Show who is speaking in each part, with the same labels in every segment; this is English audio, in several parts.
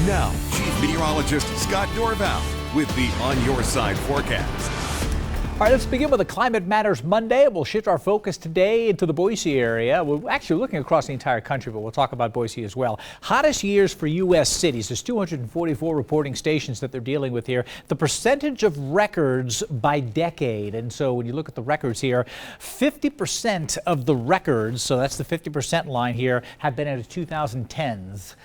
Speaker 1: Now, Chief Meteorologist Scott Dorval with the On Your Side forecast.
Speaker 2: All right, let's begin with the Climate Matters Monday. We'll shift our focus today into the Boise area. We're actually looking across the entire country, but we'll talk about Boise as well. Hottest years for U.S. cities. There's 244 reporting stations that they're dealing with here. The percentage of records by decade. And so when you look at the records here, 50% of the records, so that's the 50% line here, have been in the 2010s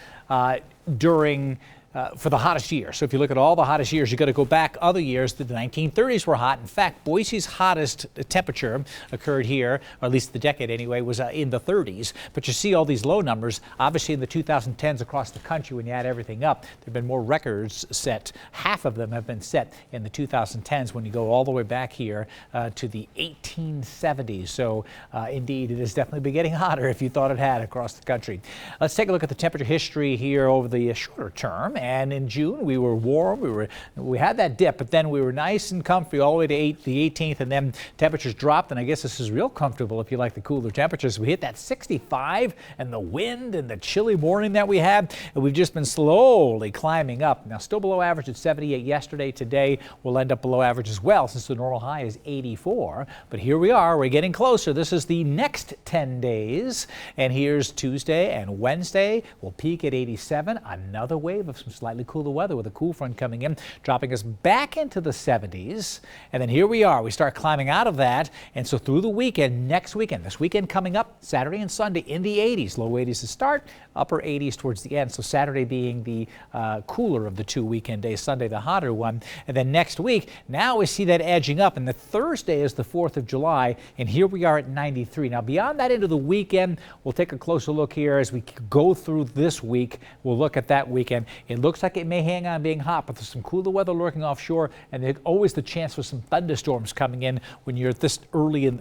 Speaker 2: for the hottest year. So if you look at all the hottest years, you got to go back other years. The 1930s were hot. In fact, Boise's hottest temperature occurred here, or at least the decade anyway, was in the 30s. But you see all these low numbers. Obviously, in the 2010s across the country, when you add everything up, there have been more records set. Half of them have been set in the 2010s when you go all the way back here to the 1870s. So indeed, it has definitely been getting hotter if you thought it had across the country. Let's take a look at the temperature history here over the shorter term. And in June, we were warm. We had that dip, but then we were nice and comfy all the way to the 18th, and then temperatures dropped. And I guess this is real comfortable if you like the cooler temperatures. We hit that 65, and the wind and the chilly morning that we had, and we've just been slowly climbing up. Now, still below average at 78 yesterday. Today, we'll end up below average as well, since the normal high is 84. But here we are. We're getting closer. This is the next 10 days, and here's Tuesday and Wednesday. We'll peak at 87. Another wave of some slightly cooler weather with a cool front coming in, dropping us back into the 70s. And then here we are. We start climbing out of that. And so through the weekend, next weekend, this weekend coming up, Saturday and Sunday in the 80s. Low 80s to start, upper 80s towards the end. So Saturday being the cooler of the two weekend days, Sunday the hotter one. And then next week, now we see that edging up. And the Thursday is the 4th of July. And here we are at 93. Now beyond that into the weekend, we'll take a closer look here as we go through this week. We'll look at that weekend. It looks like it may hang on being hot, but there's some cooler weather lurking offshore, and there's always the chance for some thunderstorms coming in when you're at this early in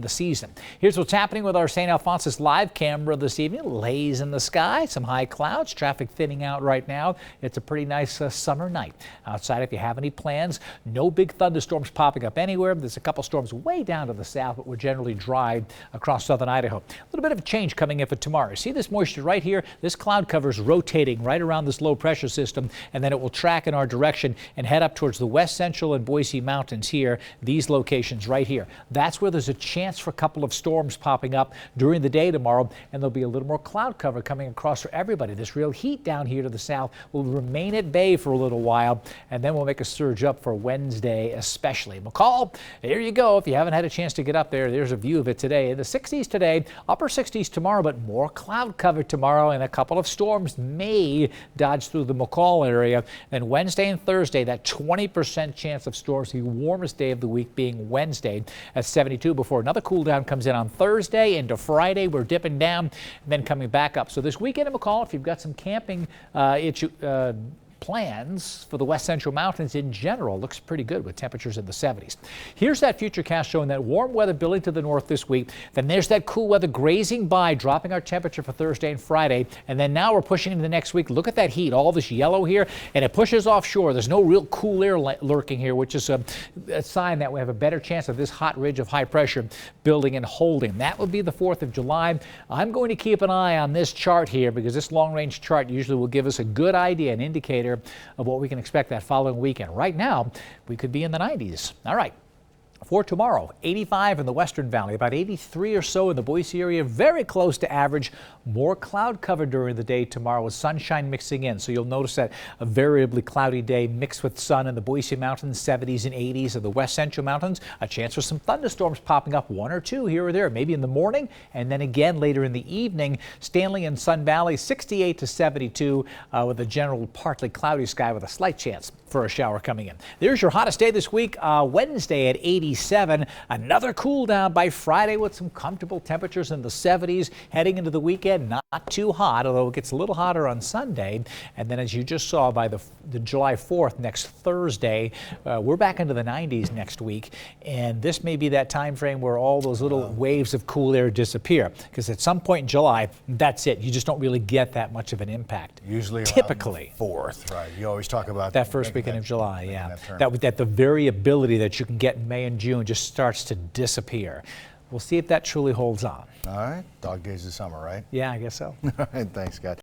Speaker 2: the season. Here's what's happening with our St. Alphonsus live camera this evening. Lays in the sky, some high clouds, traffic thinning out right now. It's a pretty nice summer night. Outside, if you have any plans, no big thunderstorms popping up anywhere. There's a couple storms way down to the south, but we're generally dry across southern Idaho. A little bit of a change coming in for tomorrow. See this moisture right here? This cloud cover is rotating right around this low pressure system, and then it will track in our direction and head up towards the west central and Boise mountains here, these locations right here. That's where there's a chance for a couple of storms popping up during the day tomorrow, and there'll be a little more cloud cover coming across for everybody. This real heat down here to the south will remain at bay for a little while, and then we'll make a surge up for Wednesday especially. McCall, there you go. If you haven't had a chance to get up there, there's a view of it today. In the 60s today, upper 60s tomorrow, but more cloud cover tomorrow, and a couple of storms may dodge through the McCall area. Then Wednesday and Thursday, that 20% chance of storms, the warmest day of the week being Wednesday at 72 before another cool down comes in on Thursday into Friday. We're dipping down and then coming back up. So this weekend in McCall, if you've got some camping plans for the west central mountains in general, looks pretty good with temperatures in the 70s. Here's that future cast showing that warm weather building to the north this week. Then there's that cool weather grazing by, dropping our temperature for Thursday and Friday. And then now we're pushing into the next week. Look at that heat, all this yellow here, and it pushes offshore. There's no real cool air lurking here, which is a sign that we have a better chance of this hot ridge of high pressure building and holding. That will be the 4th of July. I'm going to keep an eye on this chart here because this long range chart usually will give us a good idea, an indicator of what we can expect that following weekend. Right now, we could be in the 90s. All right. For tomorrow, 85 in the Western Valley, about 83 or so in the Boise area, very close to average. More cloud cover during the day tomorrow with sunshine mixing in. So you'll notice that a variably cloudy day mixed with sun in the Boise Mountains, 70s and 80s of the West Central Mountains. A chance for some thunderstorms popping up, one or two here or there, maybe in the morning and then again later in the evening. Stanley and Sun Valley, 68 to 72 with a general partly cloudy sky with a slight chance for a shower coming in. There's your hottest day this week, Wednesday at 87. Another cool down by Friday with some comfortable temperatures in the 70s. Heading into the weekend, not too hot, although it gets a little hotter on Sunday. And then as you just saw by the July 4th, next Thursday, we're back into the 90s next week. And this may be that time frame where all those little waves of cool air disappear. Because at some point in July, that's it. You just don't really get that much of an impact.
Speaker 3: Usually
Speaker 2: typically
Speaker 3: around the 4th, right? You always talk about
Speaker 2: that first weekend of July, yeah. That the variability that you can get in May and June just starts to disappear. We'll see if that truly holds on.
Speaker 3: All right. Dog days of summer, right?
Speaker 2: Yeah, I guess so.
Speaker 3: All right. Thanks, Scott.